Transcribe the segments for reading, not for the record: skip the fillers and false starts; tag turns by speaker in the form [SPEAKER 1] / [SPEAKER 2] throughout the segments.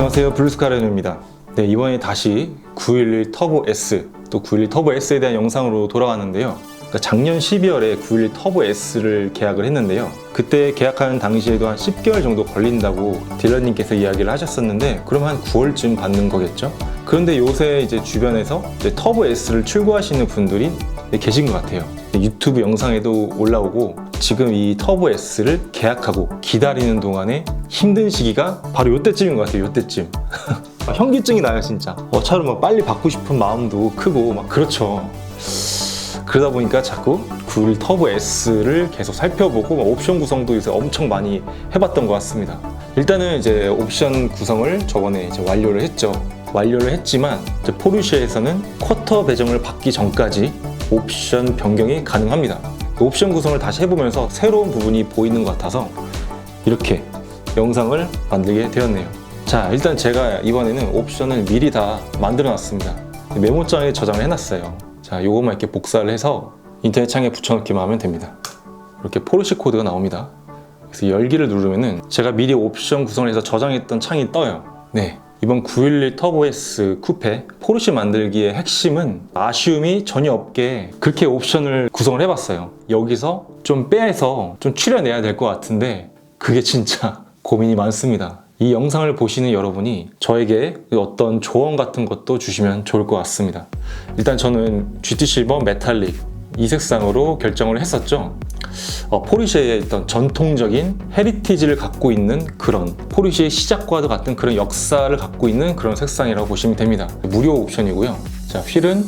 [SPEAKER 1] 안녕하세요, 블루스카레노입니다. 네, 이번에 다시 911 터보 S, 또 911 터보 S에 대한 영상으로 돌아왔는데요. 그러니까 작년 12월에 911 터보 S를 계약을 했는데요. 그때 계약하는 당시에도 한 10개월 정도 걸린다고 딜러님께서 이야기를 하셨었는데, 그럼 한 9월쯤 받는 거겠죠? 그런데 요새 이제 주변에서 이제 터보 S를 출고하시는 분들이 계신 것 같아요. 유튜브 영상에도 올라오고, 지금 이 터보 S를 계약하고 기다리는 동안에 힘든 시기가 바로 요때쯤인 것 같아요. 요때쯤. 현기증이 나요, 진짜. 차를 막 빨리 받고 싶은 마음도 크고 막 그렇죠. 그러다 보니까 자꾸 911 터보 S를 계속 살펴보고 옵션 구성도 요새 엄청 많이 해봤던 것 같습니다. 일단은 이제 옵션 구성을 저번에 이제 완료를 했죠. 완료를 했지만 이제 포르쉐에서는 쿼터 배정을 받기 전까지 옵션 변경이 가능합니다. 옵션 구성을 다시 해보면서 새로운 부분이 보이는 것 같아서 이렇게 영상을 만들게 되었네요. 자, 일단 제가 이번에는 옵션을 미리 다 만들어 놨습니다. 메모장에 저장을 해놨어요. 자, 요것만 이렇게 복사를 해서 인터넷 창에 붙여넣기만 하면 됩니다. 이렇게 포르쉐 코드가 나옵니다. 그래서 열기를 누르면은 제가 미리 옵션 구성을 해서 저장했던 창이 떠요. 네, 이번 911 터보 S 쿠페 포르쉐 만들기의 핵심은 아쉬움이 전혀 없게 그렇게 옵션을 구성을 해봤어요. 여기서 좀 빼서 좀 추려내야 될 것 같은데 그게 진짜 고민이 많습니다. 이 영상을 보시는 여러분이 저에게 어떤 조언 같은 것도 주시면 좋을 것 같습니다. 일단 저는 GT 실버 메탈릭 이 색상으로 결정을 했었죠. 포르쉐의 어떤 전통적인 헤리티지를 갖고 있는 그런 포르쉐의 시작과도 같은 그런 역사를 갖고 있는 그런 색상이라고 보시면 됩니다. 무료 옵션이고요. 자, 휠은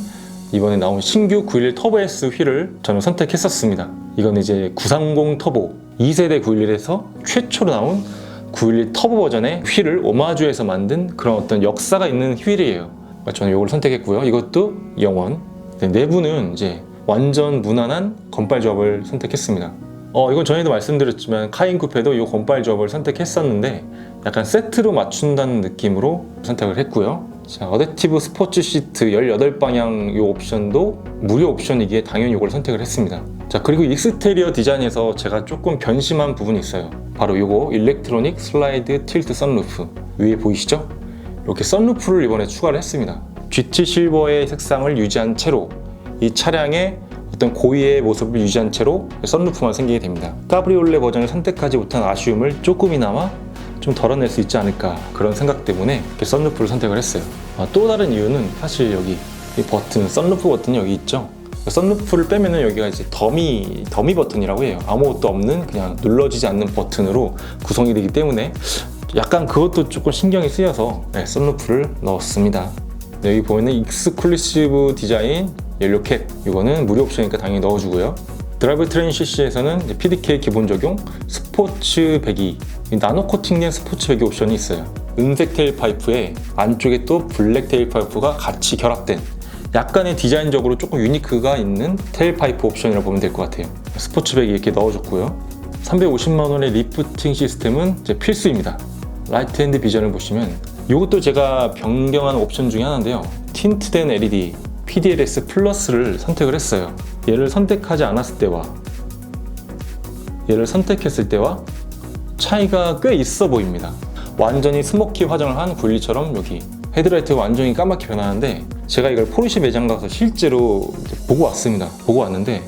[SPEAKER 1] 이번에 나온 신규 911 터보 S 휠을 저는 선택했었습니다. 이건 이제 930 터보 2세대 911에서 최초로 나온 911 터보 버전의 휠을 오마주해서 만든 그런 어떤 역사가 있는 휠이에요. 저는 이걸 선택했고요. 이것도 영원. 네, 내부는 이제 완전 무난한 건빨 조합을 선택했습니다. 이건 전에도 말씀드렸지만 카인 쿠페도 이 건빨 조합을 선택했었는데 약간 세트로 맞춘다는 느낌으로 선택을 했고요. 자, 어댑티브 스포츠 시트 18방향 이 옵션도 무료 옵션이기에 당연히 이걸 선택을 했습니다. 자, 그리고 익스테리어 디자인에서 제가 조금 변심한 부분이 있어요. 바로 이거 일렉트로닉 슬라이드 틸트 선루프 위에 보이시죠? 이렇게 선루프를 이번에 추가를 했습니다. GT 실버의 색상을 유지한 채로 이 차량의 어떤 고유의 모습을 유지한 채로 선루프만 생기게 됩니다. 카브리올레 버전을 선택하지 못한 아쉬움을 조금이나마 좀 덜어낼 수 있지 않을까 그런 생각 때문에 이렇게 선루프를 선택을 했어요. 또 다른 이유는 사실 여기 이 버튼, 선루프 버튼이 여기 있죠. 선루프를 빼면은 여기가 이제 더미 버튼이라고 해요. 아무것도 없는 그냥 눌러지지 않는 버튼으로 구성이 되기 때문에 약간 그것도 조금 신경이 쓰여서 선루프를 넣었습니다. 여기 보면은 익스클루시브 디자인 옐로캡, 이거는 무료 옵션이니까 당연히 넣어주고요. 드라이브 트레인 CC에서는 PDK 기본 적용 스포츠 배기, 나노 코팅된 스포츠 배기 옵션이 있어요. 은색 테일 파이프에 안쪽에 또 블랙 테일 파이프가 같이 결합된 약간의 디자인적으로 조금 유니크가 있는 테일 파이프 옵션이라고 보면 될 것 같아요. 스포츠 배기 이렇게 넣어줬고요. 350만 원의 리프팅 시스템은 이제 필수입니다. 라이트 핸드 비전을 보시면 이것도 제가 변경한 옵션 중에 하나인데요. 틴트된 LED PDLS 플러스를 선택을 했어요. 얘를 선택하지 않았을 때와 얘를 선택했을 때와 차이가 꽤 있어 보입니다. 완전히 스모키 화장을 한 911처럼 여기 헤드라이트가 완전히 까맣게 변하는데, 제가 이걸 포르쉐 매장 가서 실제로 보고 왔습니다. 보고 왔는데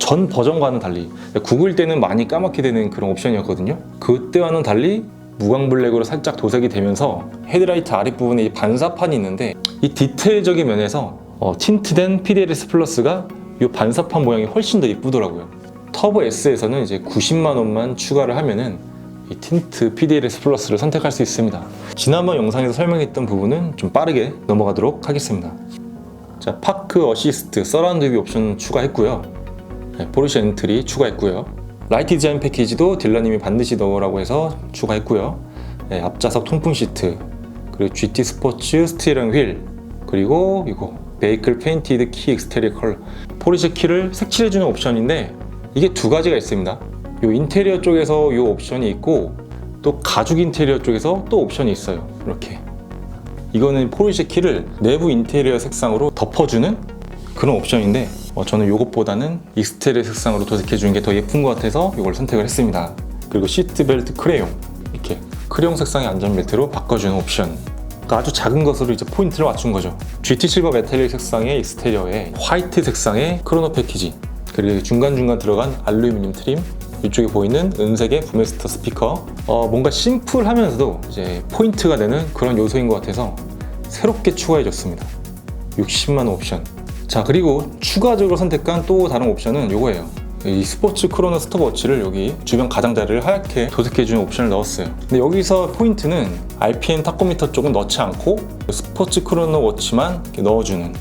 [SPEAKER 1] 전 버전과는 달리 991 때는 많이 까맣게 되는 그런 옵션이었거든요. 그때와는 달리 무광 블랙으로 살짝 도색이 되면서 헤드라이트 아랫부분에 이 반사판이 있는데 이 디테일적인 면에서 틴트된 PDLS 플러스가 이 반사판 모양이 훨씬 더 예쁘더라고요. 터보 S에서는 이제 90만 원만 추가를 하면은 이 틴트 PDLS 플러스를 선택할 수 있습니다. 지난번 영상에서 설명했던 부분은 좀 빠르게 넘어가도록 하겠습니다. 자, 파크 어시스트 서라운드 뷰 옵션 추가했고요. 포르쉐 엔트리 추가했고요. 라이트 디자인 패키지도 딜러님이 반드시 넣으라고 해서 추가했고요. 앞좌석 통풍 시트, 그리고 GT 스포츠 스티어링 휠, 그리고 이거 베이클 페인티드 키 익스테리어 컬러, 포르쉐 키를 색칠해주는 옵션인데 이게 두 가지가 있습니다. 이 인테리어 쪽에서 이 옵션이 있고 또 가죽 인테리어 쪽에서 또 옵션이 있어요. 이렇게 이거는 포르쉐 키를 내부 인테리어 색상으로 덮어주는 그런 옵션인데 저는 이것보다는 익스테리어 색상으로 도색해주는 게 더 예쁜 것 같아서 이걸 선택을 했습니다. 그리고 시트벨트 크레용 이렇게 크리용 색상의 안전벨트로 바꿔주는 옵션. 그러니까 아주 작은 것으로 이제 포인트를 맞춘 거죠. GT 실버 메탈릭 색상의 익스테리어에 화이트 색상의 크로노 패키지, 그리고 중간중간 들어간 알루미늄 트림, 이쪽에 보이는 은색의 부메스터 스피커. 뭔가 심플하면서도 이제 포인트가 되는 그런 요소인 것 같아서 새롭게 추가해줬습니다. 60만 원 옵션. 자, 그리고 추가적으로 선택한 또 다른 옵션은 이거예요. 이 스포츠 크로노 스톱워치를 여기 주변 가장자리를 하얗게 도색해주는 옵션을 넣었어요. 근데 여기서 포인트는 RPM 타코미터 쪽은 넣지 않고 스포츠 크로노 워치만 이렇게 넣어주는,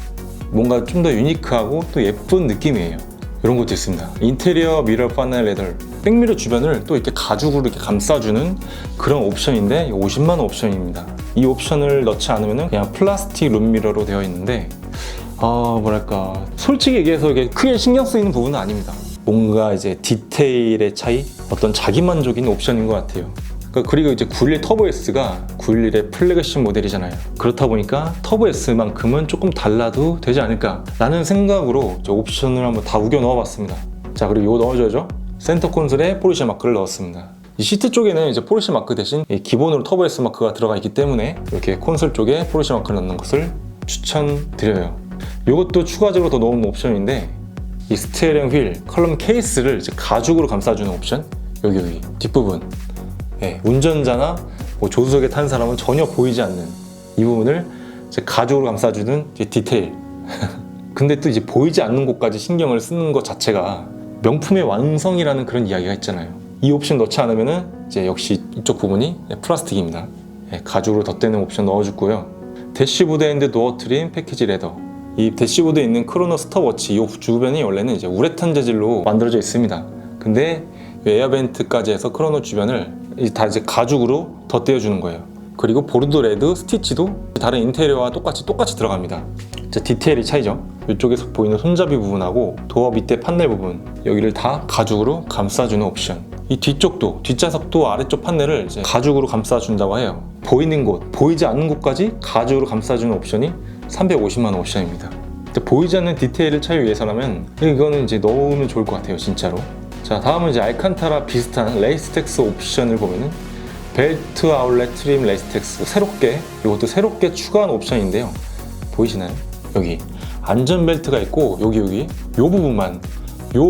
[SPEAKER 1] 뭔가 좀 더 유니크하고 또 예쁜 느낌이에요. 이런 것도 있습니다. 인테리어 미러 파넬 레더, 백미러 주변을 또 이렇게 가죽으로 이렇게 감싸주는 그런 옵션인데 50만 원 옵션입니다. 이 옵션을 넣지 않으면 그냥 플라스틱 룸미러로 되어 있는데 뭐랄까, 솔직히 얘기해서 이게 크게 신경 쓰이는 부분은 아닙니다. 뭔가 이제 디테일의 차이, 어떤 자기만족인 옵션인 것 같아요. 그리고 이제 911 터보 S가 911의 플래그십 모델이잖아요. 그렇다 보니까 터보 S만큼은 조금 달라도 되지 않을까 라는 생각으로 옵션을 한번 다 우겨 넣어봤습니다. 자, 그리고 이거 넣어줘야죠. 센터 콘솔에 포르쉐 마크를 넣었습니다. 이 시트 쪽에는 이제 포르쉐 마크 대신 기본으로 터보 S 마크가 들어가 있기 때문에 이렇게 콘솔 쪽에 포르쉐 마크를 넣는 것을 추천드려요. 이것도 추가적으로 더 넣은 옵션인데, 이 스티어링 휠 컬럼 케이스를 이제 가죽으로 감싸주는 옵션, 여기 뒷부분, 운전자나 조수석에 탄 사람은 전혀 보이지 않는 이 부분을 이제 가죽으로 감싸주는 디테일. 근데 또 이제 보이지 않는 곳까지 신경을 쓰는 것 자체가 명품의 완성이라는 그런 이야기가 있잖아요. 이 옵션 넣지 않으면은 이제 역시 이쪽 부분이 플라스틱입니다. 가죽으로 덧대는 옵션 넣어줬고요. 대시보드 앤드 도어 트림 패키지 레더. 이 대시보드에 있는 크로노 스톱워치 이 주변이 원래는 이제 우레탄 재질로 만들어져 있습니다. 근데 에어벤트까지 해서 크로노 주변을 다 이제 가죽으로 덧대어 주는 거예요. 그리고 보르드 레드 스티치도 다른 인테리어와 똑같이 들어갑니다. 디테일이 차이죠. 이쪽에서 보이는 손잡이 부분하고 도어 밑에 판넬 부분, 여기를 다 가죽으로 감싸주는 옵션. 이 뒤쪽도, 뒷좌석도 아래쪽 판넬을 이제 가죽으로 감싸준다고 해요. 보이는 곳, 보이지 않는 곳까지 가죽으로 감싸주는 옵션이 350만 원 옵션입니다. 보이지 않는 디테일을 차이 위해서라면 이거는 이제 넣으면 좋을 것 같아요, 진짜로. 자, 다음은 이제 알칸타라 비슷한 레이스텍스 옵션을 보면은 벨트 아울렛 트림 레이스텍스, 이것도 새롭게 추가한 옵션인데요. 보이시나요? 여기 안전벨트가 있고 여기 요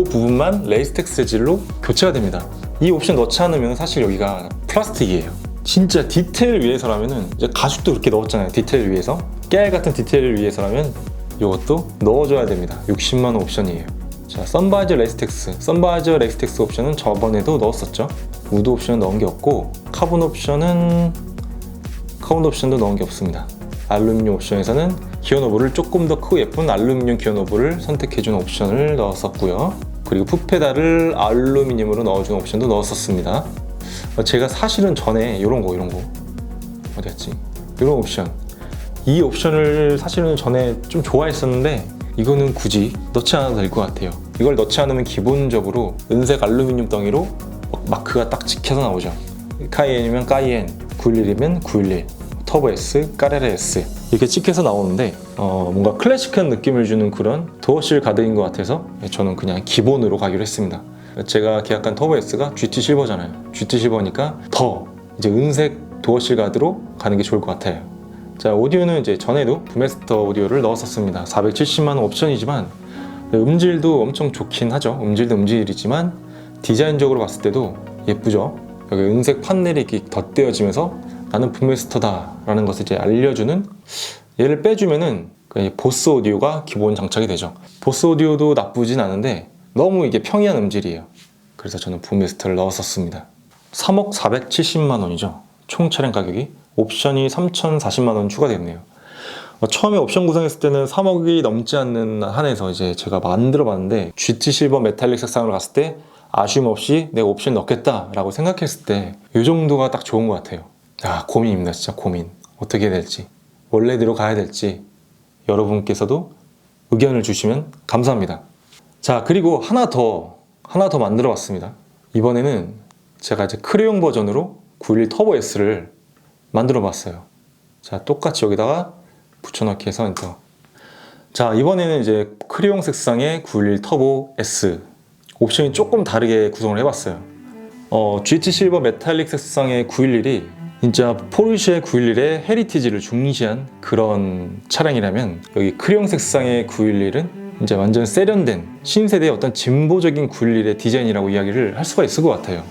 [SPEAKER 1] 부분만 레이스텍스 재질로 교체가 됩니다. 이 옵션 넣지 않으면 사실 여기가 플라스틱이에요. 진짜 디테일을 위해서라면은 이제 가죽도 그렇게 넣었잖아요. 디테일 위해서, 깨알 같은 디테일을 위해서라면 이것도 넣어줘야 됩니다. 60만 원 옵션이에요. 자, 선바이저 레이스텍스 옵션은 저번에도 넣었었죠. 우드 옵션은 넣은 게 없고, 카본 옵션도 넣은 게 없습니다. 알루미늄 옵션에서는 기어 노브를 조금 더 크고 예쁜 알루미늄 기어 노브를 선택해주는 옵션을 넣었었고요. 그리고 풋페달을 알루미늄으로 넣어주는 옵션도 넣었었습니다. 제가 사실은 전에 이런 거 어디 갔지? 이런 옵션, 이 옵션을 사실은 전에 좀 좋아했었는데 이거는 굳이 넣지 않아도 될 것 같아요. 이걸 넣지 않으면 기본적으로 은색 알루미늄 덩이로 마크가 딱 찍혀서 나오죠. 카이엔이면 카이엔, 911이면 911, 터보 S, 까레레 S 이렇게 찍혀서 나오는데 뭔가 클래식한 느낌을 주는 그런 도어실 가드인 것 같아서 저는 그냥 기본으로 가기로 했습니다. 제가 계약한 터보 S가 GT 실버잖아요. GT 실버니까 더 이제 은색 도어실 가드로 가는 게 좋을 것 같아요. 자, 오디오는 이제 전에도 부메스터 오디오를 넣었었습니다. 470만 원 옵션이지만 음질도 엄청 좋긴 하죠. 음질도 음질이지만 디자인적으로 봤을 때도 예쁘죠. 여기 은색 판넬이 이렇게 덧대어지면서 나는 부메스터다 라는 것을 이제 알려주는, 얘를 빼주면은 보스 오디오가 기본 장착이 되죠. 보스 오디오도 나쁘진 않은데 너무 이게 평이한 음질이에요. 그래서 저는 부메스터를 넣었었습니다. 3억 470만 원이죠. 총 차량 가격이. 옵션이 3,040만 원 추가됐네요. 처음에 옵션 구성했을 때는 3억이 넘지 않는 한에서 이제 제가 만들어 봤는데, GT 실버 메탈릭 색상으로 갔을 때 아쉬움 없이 내가 옵션 넣겠다 라고 생각했을 때 이 정도가 딱 좋은 것 같아요. 고민입니다. 진짜 고민. 어떻게 해야 될지, 원래대로 가야 될지 여러분께서도 의견을 주시면 감사합니다. 자, 그리고 하나 더 만들어 봤습니다. 이번에는 제가 이제 크레용 버전으로 911 터보 S를 만들어 봤어요. 자, 똑같이 여기다가 붙여넣기 해서 엔터. 자, 이번에는 이제 크레용 색상의 911 터보 S 옵션이 조금 다르게 구성을 해봤어요. GT 실버 메탈릭 색상의 911이 진짜 포르쉐 911의 헤리티지를 중시한 그런 차량이라면 여기 크레용 색상의 911은 이제 완전 세련된 신세대의 어떤 진보적인 911의 디자인이라고 이야기를 할 수가 있을 것 같아요.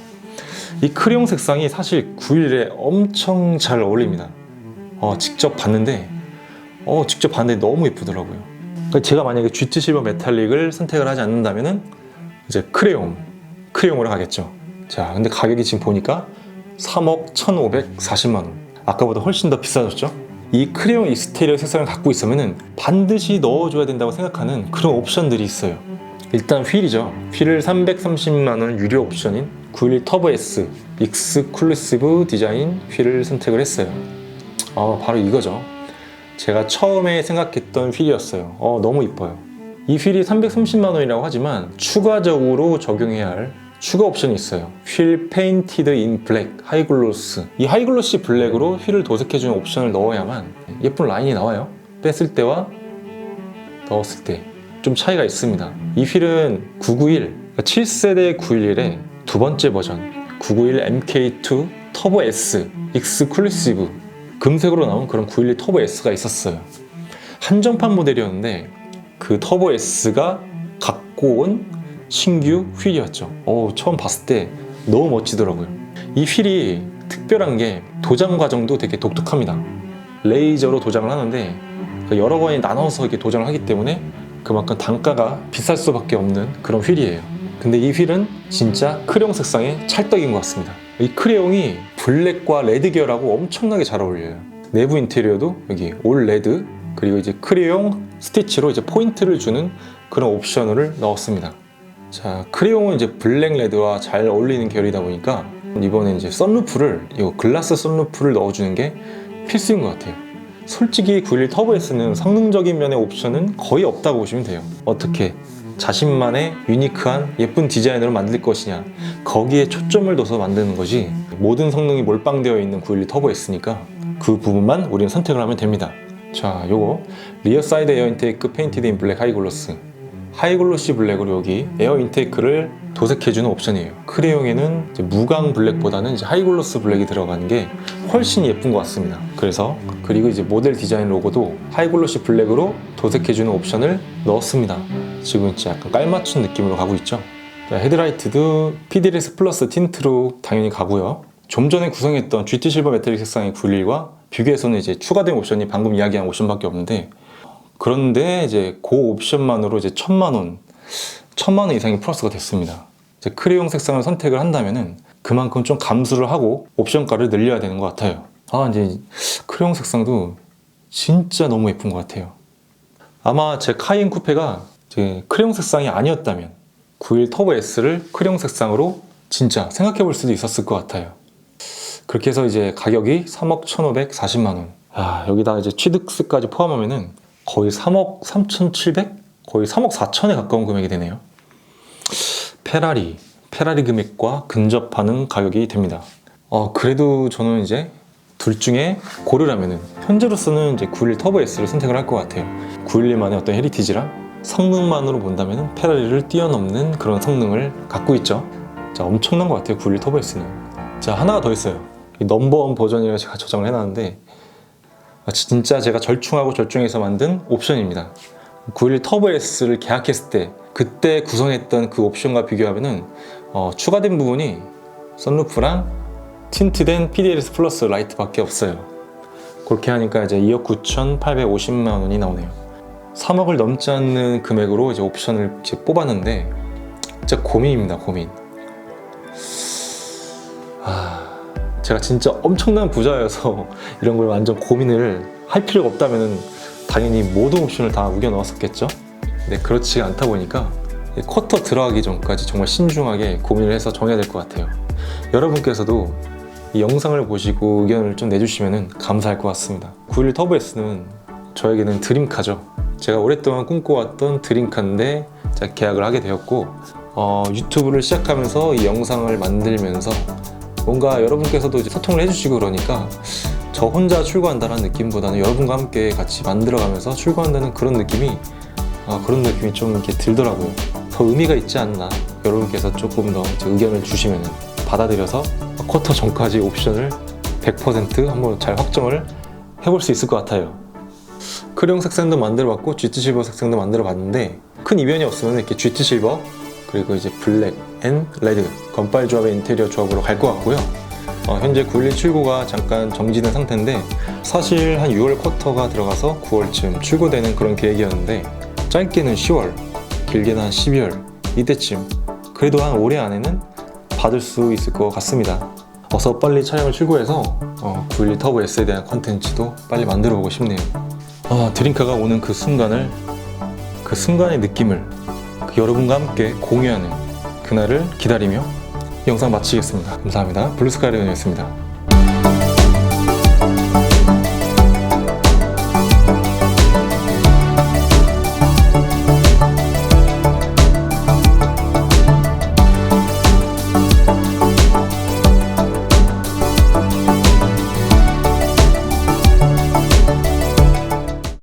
[SPEAKER 1] 이 크레용 색상이 사실 911에 엄청 잘 어울립니다. 직접 봤는데 너무 예쁘더라고요. 그러니까 제가 만약에 GT 실버 메탈릭을 선택을 하지 않는다면은 이제 크레용으로 가겠죠. 자, 근데 가격이 지금 보니까 3억 1,540만 원. 아까보다 훨씬 더 비싸졌죠? 이 크레용 익스테리어 색상을 갖고 있으면은 반드시 넣어줘야 된다고 생각하는 그런 옵션들이 있어요. 일단 휠이죠. 휠을 330만 원 유료 옵션인 911 터보 S 익스클루시브 디자인 휠을 선택을 했어요. 바로 이거죠. 제가 처음에 생각했던 휠이었어요. 너무 이뻐요. 이 휠이 330만 원이라고 하지만 추가적으로 적용해야 할 추가 옵션이 있어요. 휠 페인티드 인 블랙 하이글로스. 이 하이글로시 블랙으로 휠을 도색해주는 옵션을 넣어야만 예쁜 라인이 나와요. 뺐을 때와 넣었을 때 좀 차이가 있습니다. 이 휠은 991, 7세대 911의 두 번째 버전 991 MK2 터보 S 익스클루시브 금색으로 나온 그런 911 터보 S가 있었어요. 한정판 모델이었는데 그 터보 S가 갖고 온 신규 휠이었죠. 처음 봤을 때 너무 멋지더라고요. 이 휠이 특별한 게 도장 과정도 되게 독특합니다. 레이저로 도장을 하는데 여러 번에 나눠서 이렇게 도장을 하기 때문에 그만큼 단가가 비쌀 수밖에 없는 그런 휠이에요. 근데 이 휠은 진짜 크레용 색상의 찰떡인 것 같습니다. 이 크레용이 블랙과 레드 계열하고 엄청나게 잘 어울려요. 내부 인테리어도 여기 올 레드 그리고 이제 크레용 스티치로 이제 포인트를 주는 그런 옵션을 넣었습니다. 자, 크레용은 이제 블랙 레드와 잘 어울리는 계열이다 보니까 이번에 이제 썬루프를 이 글라스 썬루프를 넣어주는 게 필수인 것 같아요. 솔직히 911 터보 S는 성능적인 면의 옵션은 거의 없다고 보시면 돼요. 어떻게 자신만의 유니크한 예쁜 디자인으로 만들 것이냐 거기에 초점을 둬서 만드는 거지 모든 성능이 몰빵되어 있는 911 터보 S니까 그 부분만 우리는 선택을 하면 됩니다. 자, 요거 리어 사이드 에어 인테이크 페인티드 인 블랙 하이글로스 하이글로시 블랙으로 여기 에어 인테이크를 도색해주는 옵션이에요. 크레용에는 이제 무광 블랙보다는 이제 하이글로스 블랙이 들어가는 게 훨씬 예쁜 것 같습니다. 그리고 이제 모델 디자인 로고도 하이글로시 블랙으로 도색해주는 옵션을 넣었습니다. 지금 진짜 약간 깔맞춤 느낌으로 가고 있죠. 자, 헤드라이트도 PDRS 플러스 틴트로 당연히 가고요. 좀 전에 구성했던 GT 실버 메탈릭 색상의 911과 비교해서는 이제 추가된 옵션이 방금 이야기한 옵션밖에 없는데 그런데 이제 그 옵션만으로 이제 1,000만 원 이상이 플러스가 됐습니다. 이제 크레용 색상을 선택을 한다면은 그만큼 좀 감수를 하고 옵션가를 늘려야 되는 것 같아요. 이제 크레용 색상도 진짜 너무 예쁜 것 같아요. 아마 제 카이엔 쿠페가 이제 크레용 색상이 아니었다면 911 터보 S를 크레용 색상으로 진짜 생각해 볼 수도 있었을 것 같아요. 그렇게 해서 이제 가격이 3억 1,540만 원. 여기다 이제 취득세까지 포함하면은 거의 3억 3,700? 거의 3억 4천에 가까운 금액이 되네요. 페라리 금액과 근접하는 가격이 됩니다. 그래도 저는 이제 둘 중에 고르라면은 현재로서는 이제 911 터보 S를 선택을 할 것 같아요. 911만의 어떤 헤리티지랑 성능만으로 본다면 페라리를 뛰어넘는 그런 성능을 갖고 있죠. 자, 엄청난 것 같아요 911 터보 S는. 자, 하나가 더 있어요. 이 넘버원 버전이라 제가 저장을 해놨는데 진짜 제가 절충하고 절충해서 만든 옵션입니다. 911 터보 S를 계약했을 때 그때 구성했던 그 옵션과 비교하면은 추가된 부분이 썬루프랑 틴트된 PDRS 플러스 라이트밖에 없어요. 그렇게 하니까 이제 2억 9,850만 원이 나오네요. 3억을 넘지 않는 금액으로 이제 옵션을 이제 뽑았는데 진짜 고민입니다. 고민. 제가 진짜 엄청난 부자여서 이런 걸 완전 고민을 할 필요가 없다면 당연히 모든 옵션을 다 우겨 넣었었겠죠. 근데 그렇지 않다 보니까 쿼터 들어가기 전까지 정말 신중하게 고민을 해서 정해야 될 것 같아요. 여러분께서도 이 영상을 보시고 의견을 좀 내주시면 감사할 것 같습니다. 911 터보 S는 저에게는 드림카죠. 제가 오랫동안 꿈꿔왔던 드림카인데 제가 계약을 하게 되었고 유튜브를 시작하면서 이 영상을 만들면서 뭔가 여러분께서도 이제 소통을 해주시고 그러니까 저 혼자 출고한다는 느낌보다는 여러분과 함께 같이 만들어가면서 출고한다는 그런 느낌이 좀 이렇게 들더라고요. 더 의미가 있지 않나. 여러분께서 조금 더 의견을 주시면 받아들여서 쿼터 전까지 옵션을 100% 한번 잘 확정을 해볼 수 있을 것 같아요. 크레용 색상도 만들어봤고 GT 실버 색상도 만들어봤는데 큰 이변이 없으면 이렇게 GT 실버 그리고 이제 블랙 앤 레드 건빨 조합의 인테리어 조합으로 갈 것 같고요. 현재 911 출고가 잠깐 정지된 상태인데 사실 한 6월 쿼터가 들어가서 9월쯤 출고되는 그런 계획이었는데 짧게는 10월, 길게는 한 12월 이때쯤 그래도 한 올해 안에는 받을 수 있을 것 같습니다. 어서 빨리 차량을 출고해서 911 터보 S에 대한 컨텐츠도 빨리 만들어 보고 싶네요. 드림카가 오는 그 순간의 느낌을 여러분과 함께 공유하는 그날을 기다리며 영상 마치겠습니다. 감사합니다. 블루스카이 레온이었습니다.